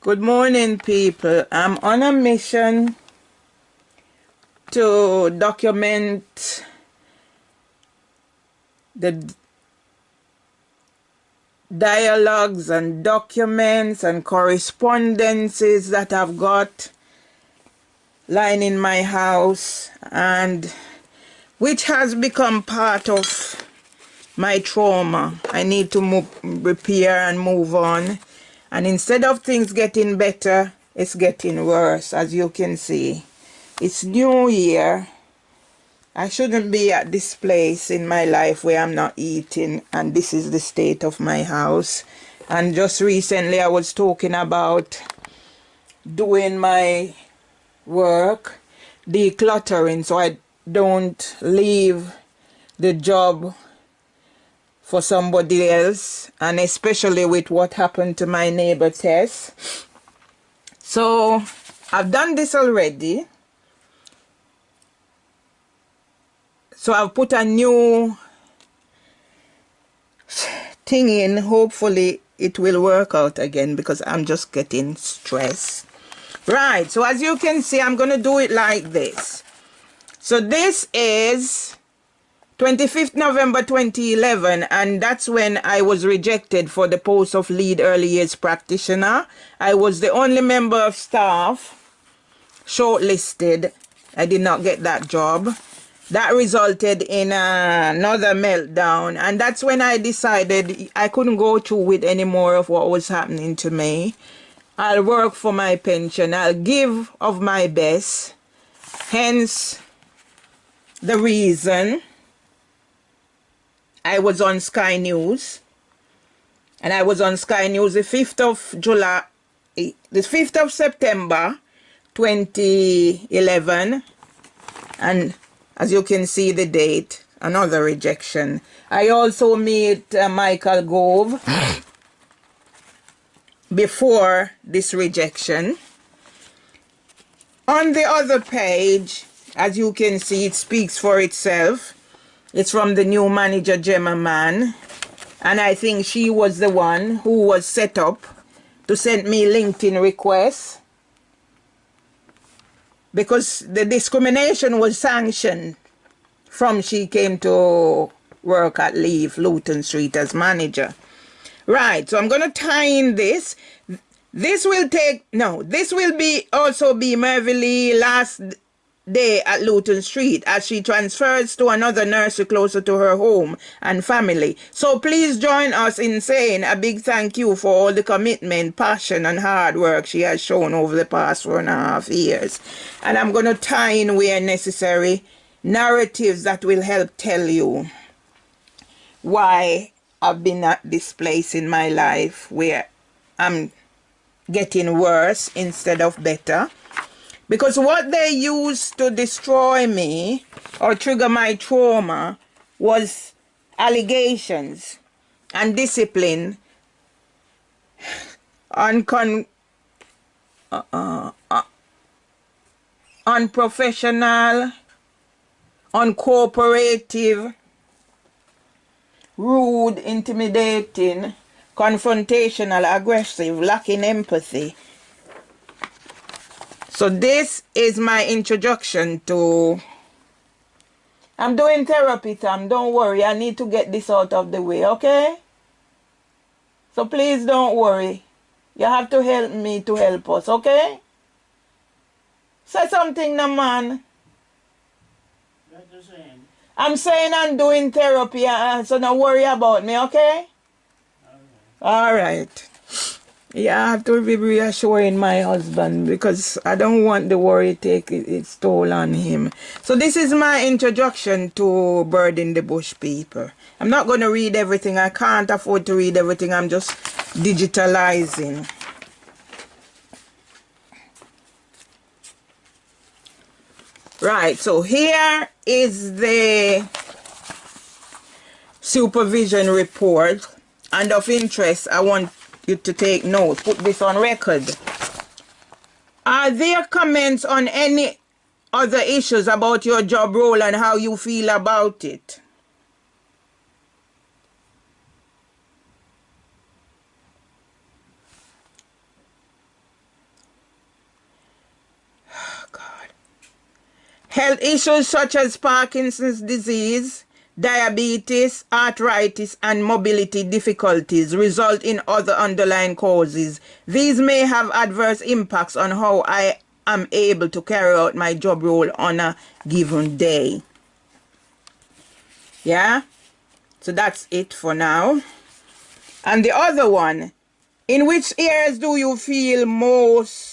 Good morning, people. I'm on a mission to document the dialogues and documents and correspondences that I've got lying in my house, and which has become part of my trauma. I need to repair and move on. And instead of things getting better, it's getting worse, as you can see. It's New Year. I shouldn't be at this place in my life where I'm not eating, and this is the state of my house. And just recently I was talking about doing my work, decluttering, so I don't leave the job for somebody else, and especially with what happened to my neighbor Tess. So I've done this already. So I've put a new thing in. Hopefully it will work out again, because I'm just getting stressed. Right, so as you can see, I'm going to do it like this. So this is 25th November 2011, and that's when I was rejected for the post of lead early years practitioner. I was the only member of staff shortlisted. I did not get that job. That resulted in another meltdown, and that's when I decided I couldn't go through with any more of what was happening to me. I'll work for my pension. I'll give of my best. Hence the reason I was on Sky News, and I was on Sky News the 5th of July, the 5th of September 2011, and as you can see the date, another rejection. I also met Michael Gove before this rejection. On the other page, as you can see, it speaks for itself. It's from the new manager, Gemma Mann. And I think she was the one who was set up to send me LinkedIn requests, because the discrimination was sanctioned from she came to work at Leaf, Luton Street as manager. Right, so I'm going to tie in this. This will also be Mervelee last day at Luton Street, as she transfers to another nursery closer to her home and family. So please join us in saying a big thank you for all the commitment, passion and hard work she has shown over the past 4.5 years. And I'm going to tie in, where necessary, narratives that will help tell you why I've been at this place in my life where I'm getting worse instead of better. Because what they used to destroy me or trigger my trauma was allegations and discipline, unprofessional, uncooperative, rude, intimidating, confrontational, aggressive, lacking empathy. So this is my introduction to... I'm doing therapy, Tom. Don't worry. I need to get this out of the way, okay? So please don't worry. You have to help me to help us, okay? Say something, now, man. What you saying? I'm saying I'm doing therapy, so don't worry about me, okay? All right. Yeah, I have to be reassuring my husband, because I don't want the worry take its toll on him. So this is my introduction to Bird in the Bush, people. I'm not going to read everything. I can't afford to read everything. I'm just digitalizing. Right, so here is the supervision report. And of interest, I want you to take note, put this on record. Are there comments on any other issues about your job role and how you feel about it? Health issues such as Parkinson's disease, diabetes, arthritis, and mobility difficulties result in other underlying causes. These may have adverse impacts on how I am able to carry out my job role on a given day. Yeah? So that's it for now. And the other one, in which areas do you feel most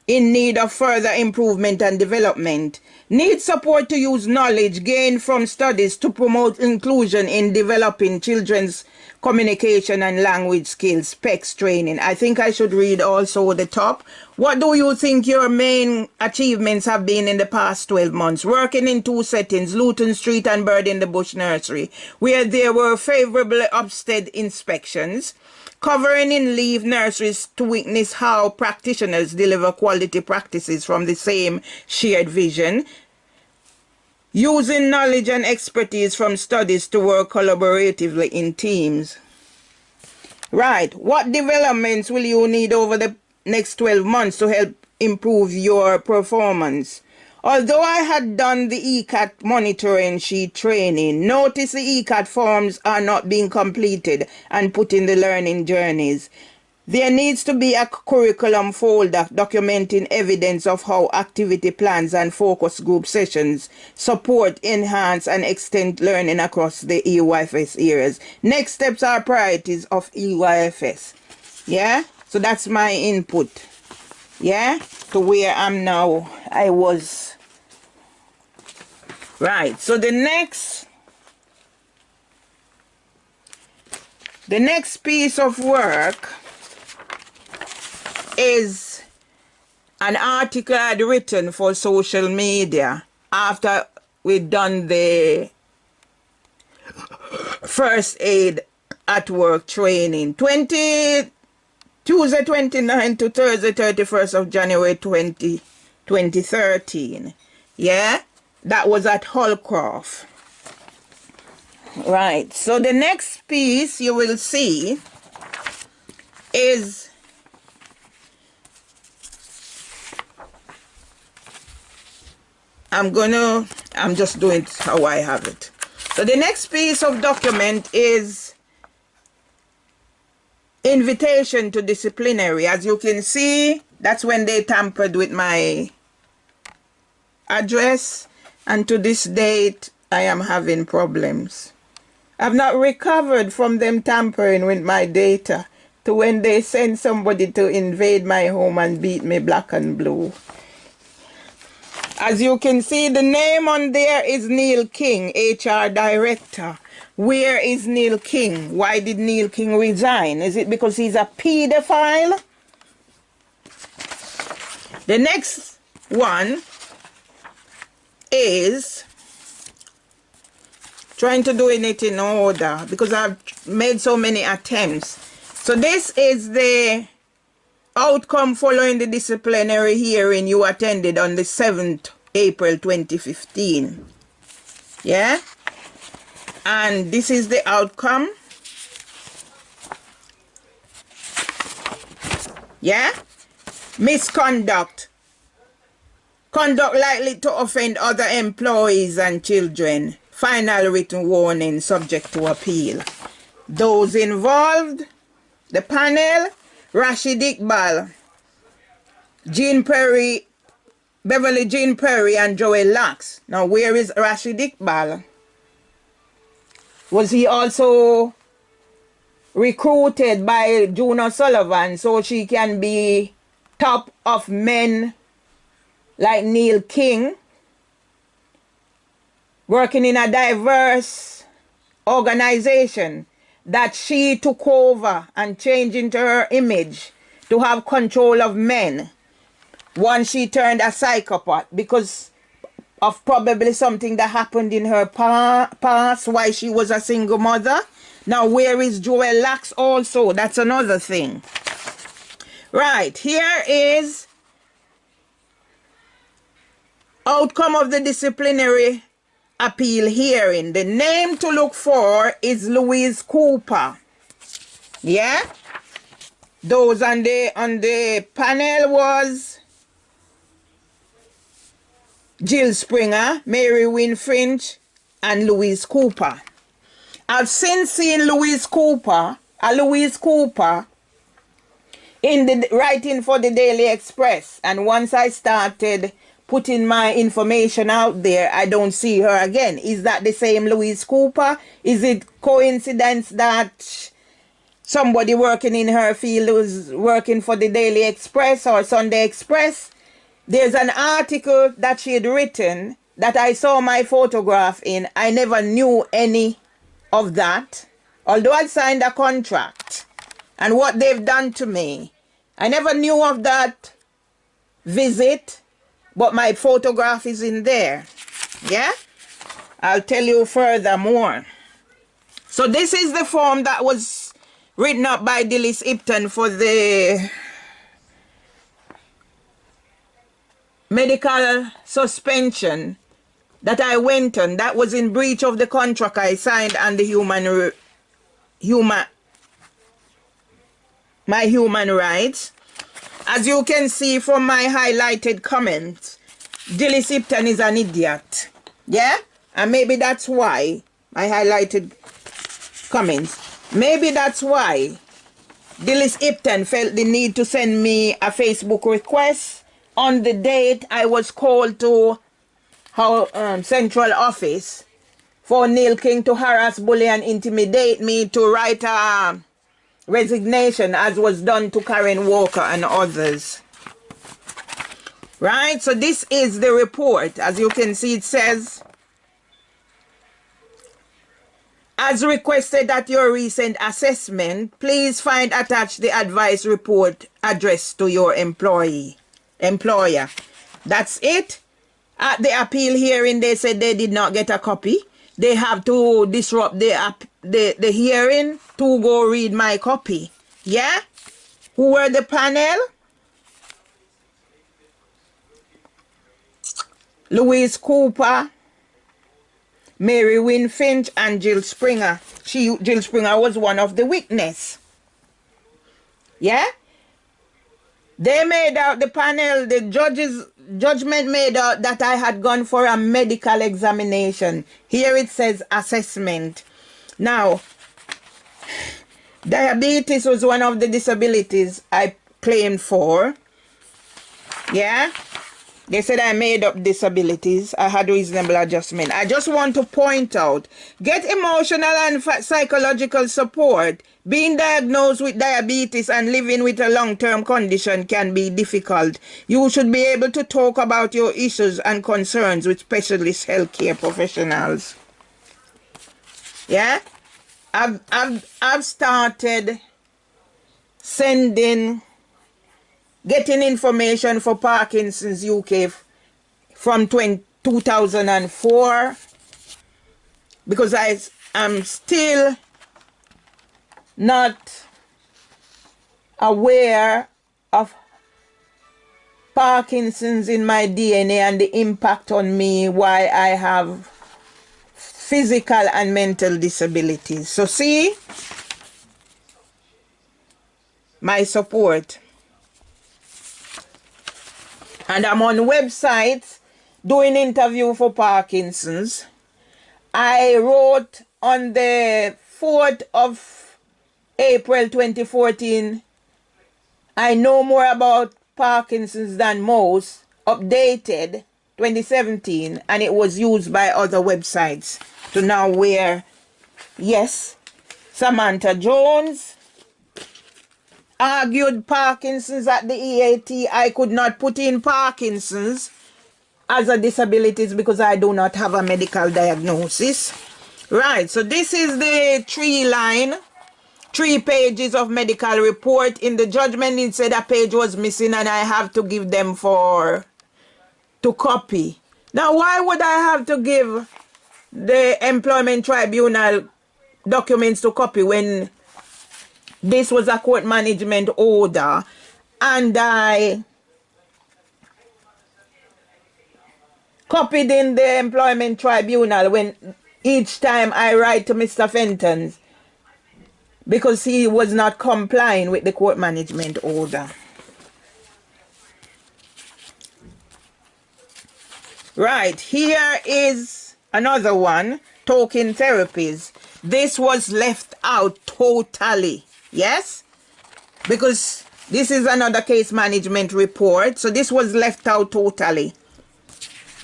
in need of further improvement and development? Need support to use knowledge gained from studies to promote inclusion in developing children's communication and language skills, PECS training. I think I should read also the top. What do you think your main achievements have been in the past 12 months? Working in 2 settings, Luton Street and Bird in the Bush Nursery, where there were favorable Ofsted inspections. Covering in leave nurseries to witness how practitioners deliver quality practices from the same shared vision. Using knowledge and expertise from studies to work collaboratively in teams. Right. What developments will you need over the next 12 months to help improve your performance? Although I had done the ECAT monitoring sheet training, notice the ECAT forms are not being completed and put in the learning journeys. There needs to be a curriculum folder documenting evidence of how activity plans and focus group sessions support, enhance, and extend learning across the EYFS areas. Next steps are priorities of EYFS. Yeah? So that's my input. Yeah? To where I'm now. I was. Right. So the next piece of work is an article I had written for social media after we'd done the first aid at work training. Tuesday 29 to Thursday 31st of January 2013. Yeah? That was at Holcroft. Right. So the next piece you will see is I'm just doing it how I have it. So the next piece of document is invitation to disciplinary. As you can see, that's when they tampered with my address, and to this date I am having problems. I've not recovered from them tampering with my data to when they send somebody to invade my home and beat me black and blue. As you can see, the name on there is Neil King, HR Director. Where is Neil King? Why did Neil King resign? Is it because he's a pedophile? The next one is trying to do it in order because I've made so many attempts. So this is the outcome following the disciplinary hearing you attended on the 7th April 2015. Yeah? And this is the outcome. Yeah? Misconduct. Conduct likely to offend other employees and children. Final written warning subject to appeal. Those involved, the panel, Rashid Iqbal, Jean Perry, Beverly Jean Perry, and Joel Lacks. Now, where is Rashid Iqbal? Was he also recruited by June O'Sullivan so she can be top of men like Neil King, working in a diverse organization that she took over and changed into her image to have control of men once she turned a psychopath because of probably something that happened in her past while she was a single mother. Now, where is Joel Lacks also? That's another thing. Right, here is outcome of the disciplinary appeal hearing. The name to look for is Louise Cooper. Yeah? Those on the panel was Jill Springer, Mary Wynne Finch, and Louise Cooper. I've since seen Louise Cooper in the writing for the Daily Express, and once I started putting my information out there, I don't see her again. Is that the same Louise Cooper? Is it coincidence that somebody working in her field was working for the Daily Express or Sunday Express? There's an article that she had written that I saw my photograph in. I never knew any of that, although I signed a contract. And what they've done to me, I never knew of that visit, but my photograph is in there. Yeah? I'll tell you furthermore. So this is the form that was written up by Dilys Ipton for the medical suspension that I went on. That was in breach of the contract I signed and the my human rights. As you can see from my highlighted comments, Dilys Ipton is an idiot. Yeah? And maybe that's why my highlighted comments. Maybe that's why Dilys Ipton felt the need to send me a Facebook request on the date I was called to her central office for Neil King to harass, bully, and intimidate me to write a resignation, as was done to Karen Walker and others. Right? So this is the report. As you can see, it says, as requested at your recent assessment, please find attached the advice report addressed to your employer. That's it. At the appeal hearing, they said they did not get a copy. They have to disrupt the hearing to go read my copy. Yeah? Who were the panel? Louise Cooper, Mary Wynne Finch, and Jill Springer. Jill Springer was one of the witnesses. Yeah? They made out, the panel, the judgment made out that I had gone for a medical examination. Here it says assessment. Now, diabetes was one of the disabilities I claimed for. Yeah? They said I made up disabilities. I had reasonable adjustment. I just want to point out, get emotional and psychological support. Being diagnosed with diabetes and living with a long-term condition can be difficult. You should be able to talk about your issues and concerns with specialist healthcare professionals. Yeah? I've started getting information for Parkinson's UK from 2004 because I'm still not aware of Parkinson's in my DNA and the impact on me, why I have physical and mental disabilities. So see, my support. And I'm on websites doing interview for Parkinson's. I wrote on the 4th of April 2014, I know more about Parkinson's than most, updated 2017, and it was used by other websites to now where, yes, Samantha Jones argued Parkinson's at the EAT. I could not put in Parkinson's as a disability because I do not have a medical diagnosis. Right, so this is the 3 pages of medical report. In the judgment, it said a page was missing and I have to give them to copy. Now, why would I have to give the employment tribunal documents to copy when this was a court management order and I copied in the employment tribunal when each time I write to Mr. Fenton because he was not complying with the court management order. Right, here is another one, talking therapies. This was left out totally, yes? Because this is another case management report, so this was left out totally.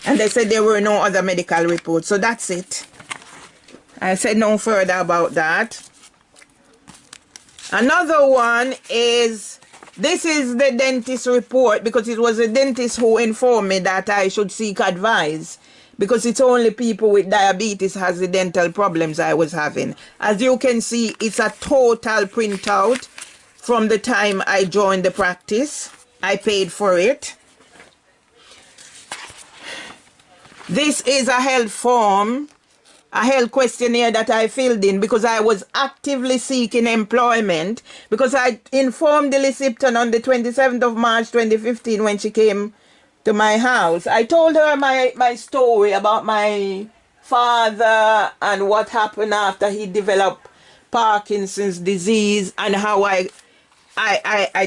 And they said there were no other medical reports, so that's it. I said no further about that. Another one is, this is the dentist report, because it was a dentist who informed me that I should seek advice, because it's only people with diabetes has the dental problems I was having. As you can see, it's a total printout from the time I joined the practice. I paid for it. This is a health form, a health questionnaire that I filled in because I was actively seeking employment, because I informed Dilly Sipton on the 27th of March 2015 when she came to my house. I told her my story about my father and what happened after he developed Parkinson's disease and how I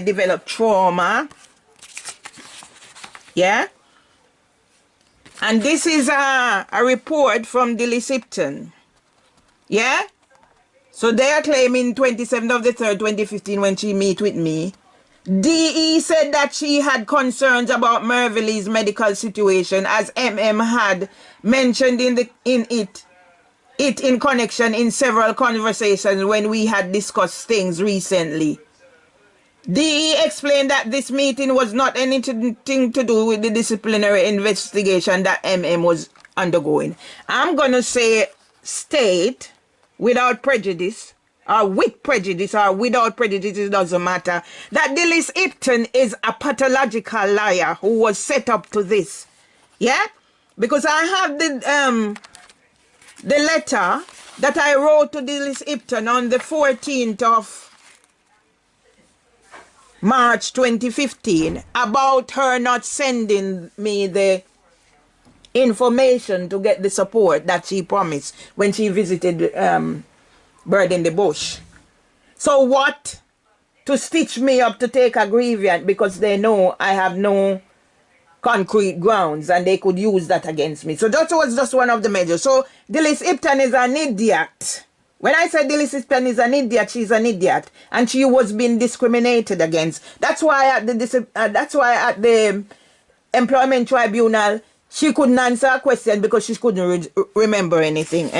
developed trauma. Yeah? And this is a report from Dilly Sipton. Yeah? So they are claiming 27th of the 3rd, 2015 when she met with me. DE said that she had concerns about Mervelee's medical situation, as MM had mentioned it in connection in several conversations when we had discussed things recently. DE explained that this meeting was not anything to do with the disciplinary investigation that MM was undergoing. I'm going to say state without prejudice, or with prejudice, or without prejudice, it doesn't matter, that Dilly Sipton is a pathological liar who was set up to this. Yeah? Because I have the letter that I wrote to Dilly Sipton on the 14th of March 2015 about her not sending me the information to get the support that she promised when she visited Bird in the Bush. So what? To stitch me up to take a grievance because they know I have no concrete grounds and they could use that against me. So that was just one of the measures. So Dilly Sipton is an idiot. When I say Dilly Sipton is an idiot, she's an idiot, and she was being discriminated against. That's why at the employment tribunal she couldn't answer a question because she couldn't remember anything.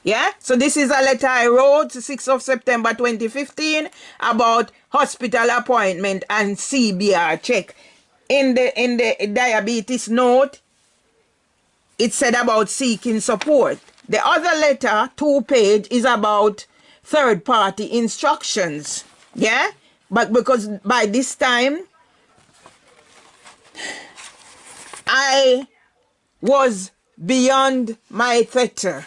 Yeah. So this is a letter I wrote 6th of September 2015 about hospital appointment and CBR check. In the diabetes note, it said about seeking support. The other letter, 2-page, is about third-party instructions. Yeah? But because by this time, I was beyond my theta.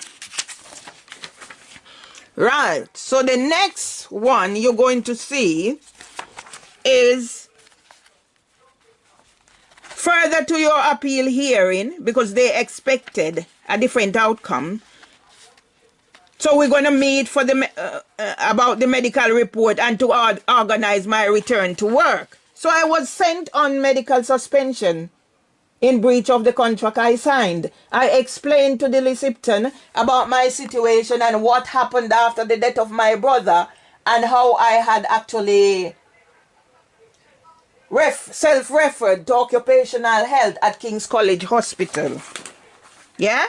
Right. So the next one you're going to see is further to your appeal hearing, because they expected a different outcome. So we're going to meet for the about the medical report and to organize my return to work. So I was sent on medical suspension in breach of the contract I signed. I explained to Dilly Sipton about my situation and what happened after the death of my brother and how I had actually self-referred to occupational health at King's College Hospital. Yeah?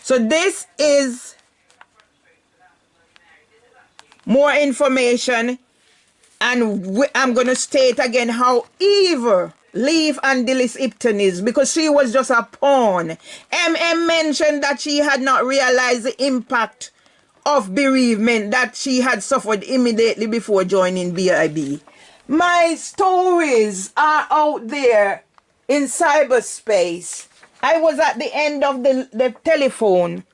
So this is more information, and I'm going to state again how evil Leaf and Dilly Sipton is, because she was just a pawn. MM mentioned that she had not realized the impact of bereavement that she had suffered immediately before joining BIB. My stories are out there in cyberspace. I was at the end of the telephone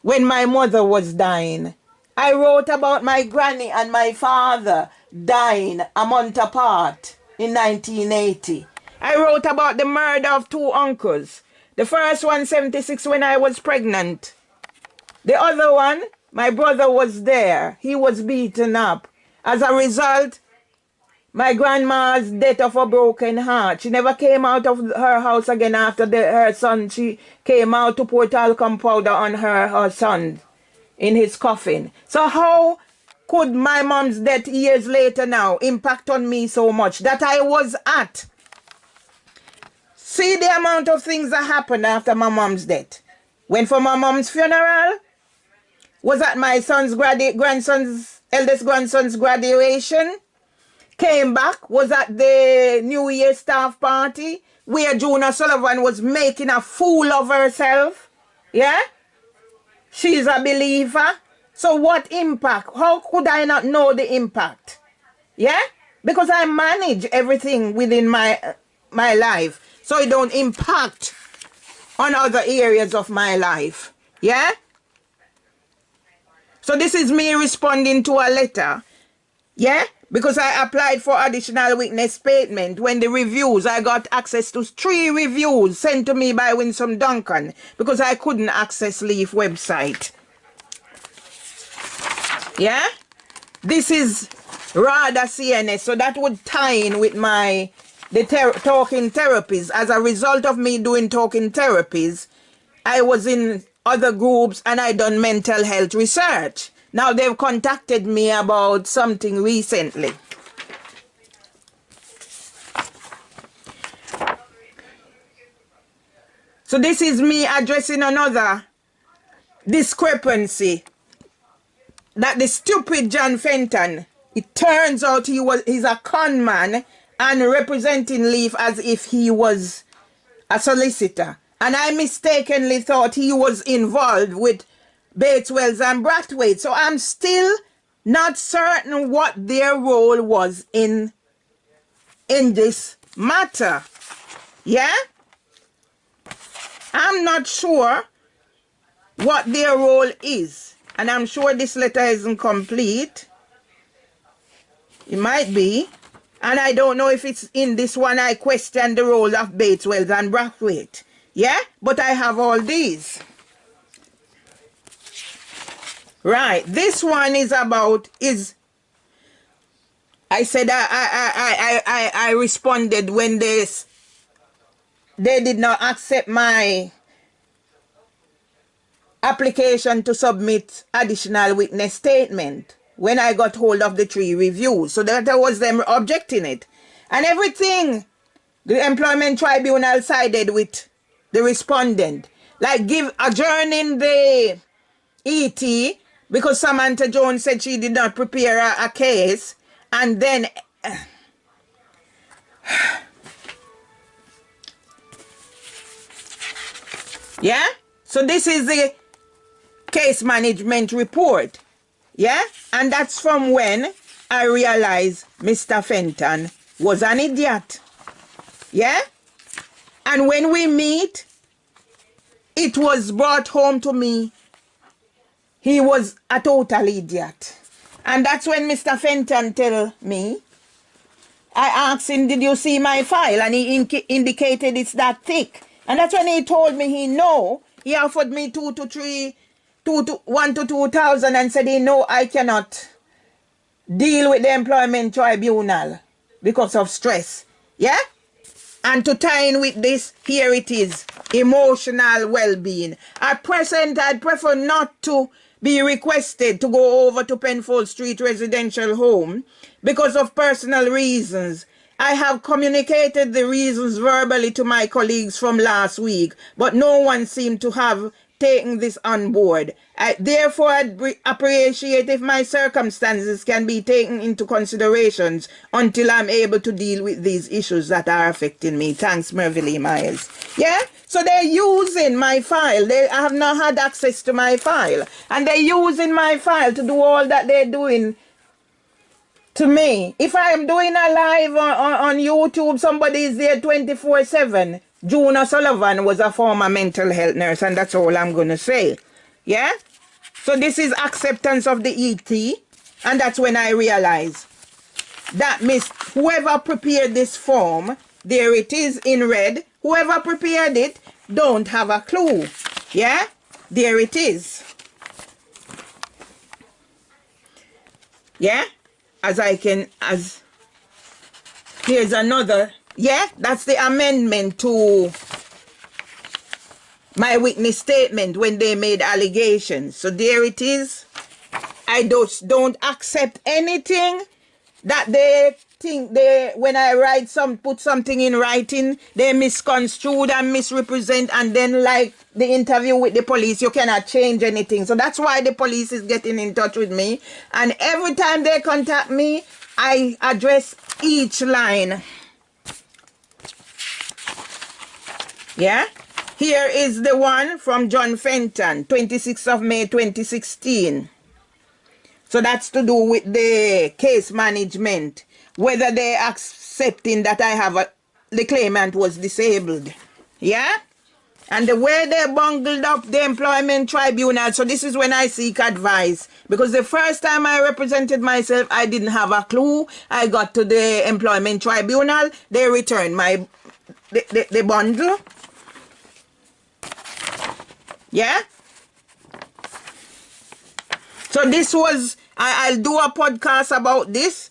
when my mother was dying. I wrote about my granny and my father dying a month apart in 1980. I wrote about the murder of 2 uncles. The first one, 76, when I was pregnant. The other one, my brother was there. He was beaten up. As a result, my grandma's death of a broken heart. She never came out of her house again after her son. She came out to pour talcum powder on her son in his coffin. So how could my mom's death years later now impact on me so much that I was at? See the amount of things that happened after my mom's death. Went for my mom's funeral. Was at my eldest grandson's graduation. Came back, was at the New Year staff party where June Sullivan was making a fool of herself. Yeah? She's a believer. So what impact? How could I not know the impact? Yeah? Because I manage everything within my life. So it don't impact on other areas of my life. Yeah? So this is me responding to a letter. Yeah? Because I applied for additional witness statement. When the reviews, I got access to 3 reviews sent to me by Winsome Duncan because I couldn't access Leaf website. Yeah? This is rather CNS, so that would tie in with the talking therapies. As a result of me doing talking therapies, I was in other groups and I done mental health research. Now they've contacted me about something recently. So this is me addressing another discrepancy. That the stupid John Fenton, it turns out he's a con man and representing Leaf as if he was a solicitor. And I mistakenly thought he was involved with Bates Wells and Brathwaite. So I'm still not certain what their role was in this matter. Yeah? I'm not sure what their role is. And I'm sure this letter isn't complete. It might be. And I don't know if it's in this one I question the role of Bates Wells and Brathwaite. Yeah? But I have all these. Right, this one is about, I said I responded when they did not accept my application to submit additional witness statement when I got hold of the 3 reviews. So that was them objecting it. And everything, the employment tribunal sided with the respondent. Like adjourning the ET because Samantha Jones said she did not prepare a case, and then yeah, so this is the case management report. Yeah, and that's from when I realized Mr. Fenton was an idiot. Yeah, and when we meet, it was brought home to me he was a total idiot. And that's when Mr. Fenton tell me, I asked him, did you see my file? And he indicated it's that thick. And that's when he told me he know. He offered me 1 to 2,000 and said, no, I cannot deal with the employment tribunal because of stress. Yeah? And to tie in with this, here it is, emotional well-being. At present, I'd prefer not to be requested to go over to Penfold Street residential home because of personal reasons. I have communicated the reasons verbally to my colleagues from last week, but no one seemed to have taken this on board. Therefore, I'd appreciate if my circumstances can be taken into considerations until I'm able to deal with these issues that are affecting me. Thanks, Mervelee Myers. Yeah? So they're using my file. They have not had access to my file. And they're using my file to do all that they're doing to me. If I'm doing a live on YouTube, somebody is there 24/7. June O'Sullivan was a former mental health nurse, and that's all I'm going to say. Yeah? So this is acceptance of the ET, and that's when I realized that whoever prepared this form, there it is in red, whoever prepared it don't have a clue. Yeah? There it is. Yeah? As Here's another. Yeah, that's the amendment to my witness statement when they made allegations. So there it is. I don't accept anything that they think when I put something in writing, they misconstrued and misrepresent, and then like the interview with the police, you cannot change anything. So that's why the police is getting in touch with me. And every time they contact me, I address each line. Yeah? Here is the one from John Fenton, 26th of May 2016. So that's to do with the case management, whether they accepting that the claimant was disabled. Yeah? And the way they bungled up the employment tribunal, so this is when I seek advice. Because the first time I represented myself, I didn't have a clue. I got to the employment tribunal, they returned the bundle. Yeah? So this was, I'll do a podcast about this.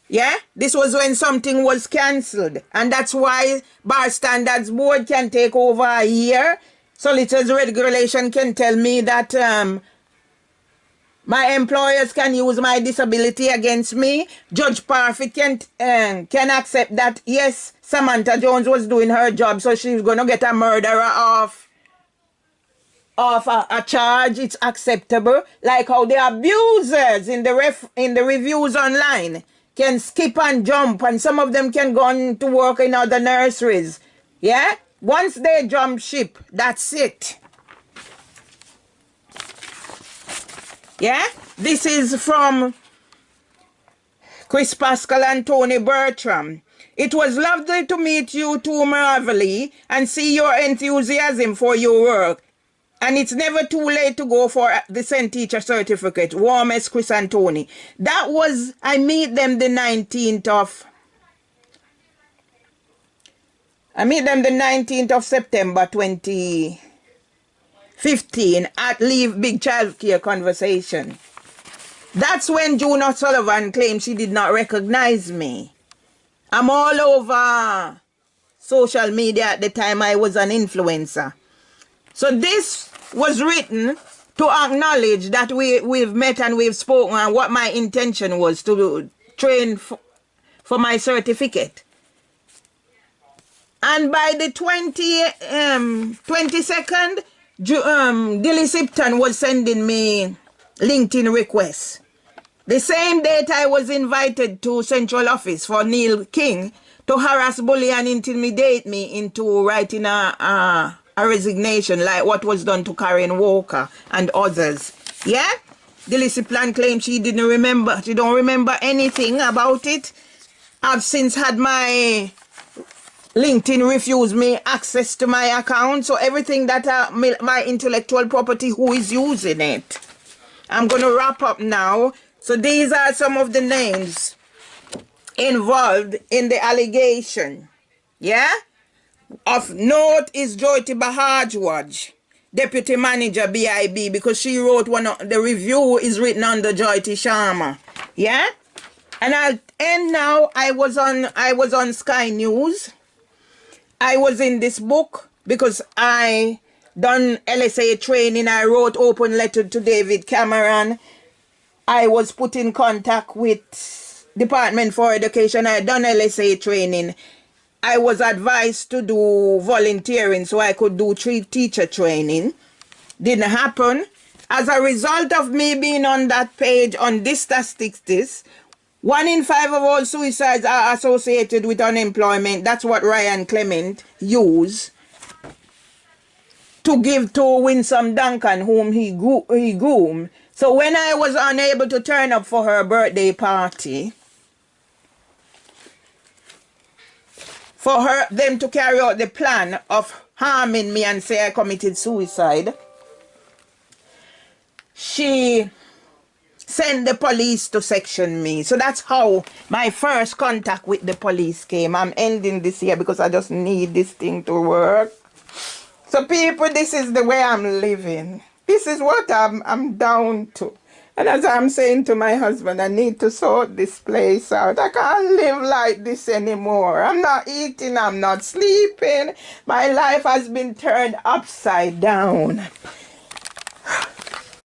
Yeah? This was when something was cancelled. And that's why Bar Standards Board can take over a year. Solicitors Regulation can tell me that my employers can use my disability against me. Judge Parfit can accept that, yes, Samantha Jones was doing her job, so she's going to get a murderer off a charge. It's acceptable. Like how the abusers in the reviews online can skip and jump, and some of them can go on to work in other nurseries. Yeah? Once they jump ship, that's it. Yeah? This is from Chris Pascal and Tony Bertram. It was lovely to meet you too, Mervelee, and see your enthusiasm for your work. And it's never too late to go for the St. Teacher Certificate. Warmest, Chris and Tony. That was, I meet them the 19th of September 2015 at Leave Big Child Care Conversation. That's when June O'Sullivan claimed she did not recognize me. I'm all over social media at the time. I was an influencer. So this was written to acknowledge that we've met and we've spoken, and what my intention was to train for my certificate. And by the 22nd, Dilly Sipton was sending me LinkedIn requests. The same date I was invited to Central Office for Neil King to harass, bully, and intimidate me into writing a resignation, like what was done to Karen Walker and others. Yeah? Dilly Sipton claimed she don't remember anything about it. I've since had my LinkedIn refuse me access to my account, so everything that my intellectual property, who is using it? I'm going to wrap up now. So these are some of the names involved in the allegation. Yeah? Of note is Jyoti Bahajwaj, Deputy Manager BIB, because she wrote the review is written under Jyoti Sharma. Yeah? And I'll end now. I was on Sky News. I was in this book because I done LSA training. I wrote open letter to David Cameron. I was put in contact with Department for Education. I done LSA training. I was advised to do volunteering so I could do teacher training. Didn't happen. As a result of me being on that page, on this statistics, 1 in 5 of all suicides are associated with unemployment. That's what Ryan Clement used to give to Winsome Duncan, whom he groomed. So when I was unable to turn up for her birthday party, for them to carry out the plan of harming me and say I committed suicide, she sent the police to section me. So that's how my first contact with the police came. I'm ending this here because I just need this thing to work. So people, this is the way I'm living. This is what I'm down to. And as I'm saying to my husband, I need to sort this place out. I can't live like this anymore. I'm not eating, I'm not sleeping. My life has been turned upside down.